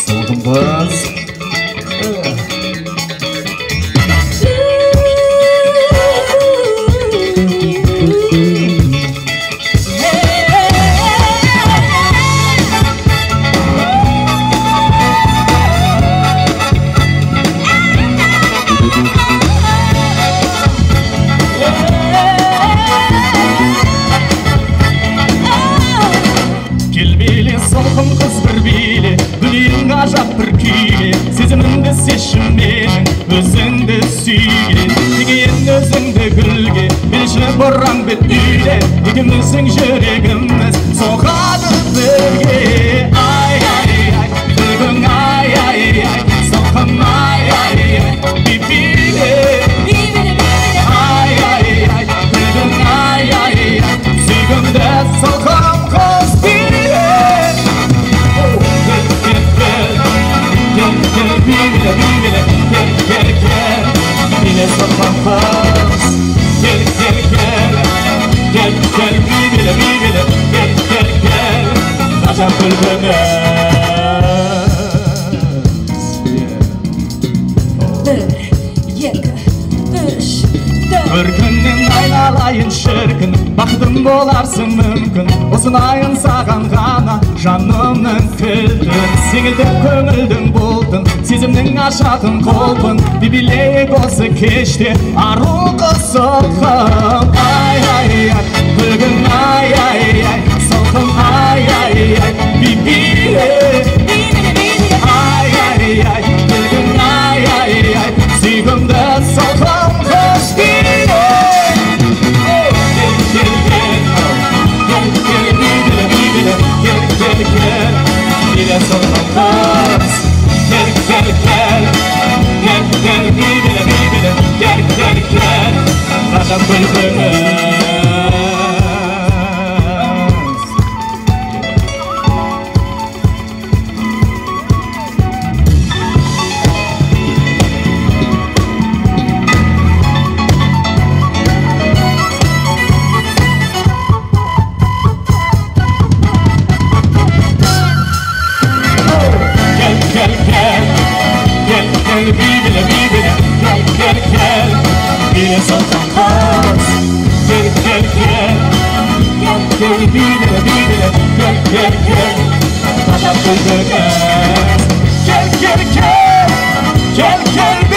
Solgunbaz. Солқын қыз бір биле, гүлің ғажап бір күйле, сезімімді сешім менің, өзіңді сүйге, деген өзіңді гүлге, белші бұран бет үйле, екеуміздің жүрегіміз соғады бірге. Ай, ай, ай, гүлің ай, ай, ай, солқын ай, ай, ай, биле. Ай, ай, ай, гүлің ай, ай, ай, сүйгімді солқын қыз биле. Yine sokaklar, gel gel gel, gel gel bile bile, gel gel gel, acaba bülbülümüz. Bir күннен айналайын шіркін, бақытым боларсың мүмкін, осынайын саған ғана жанымның кілтін, сеңілдіп көңілдің бұлтын, сезімнің ашатын қолпын, билейік осы кеште ару қыз солқын. Ай, ай, ай, гүлгін ай, ай, ай, солқын ай, ай, ай, биле. Ай, ай, ай, гүлгін ай, ай, ай, сүйгімді солқын қыз биле. Yine sokaklar, gel gel gel, gel gel bile bile, gel gel gel, acaba bülbülümüz. Yine sokaklar, gel gel gel, gel gel bile bile, gel gel gel, acaba bülbülümüz. Gel gel gel, gel gel.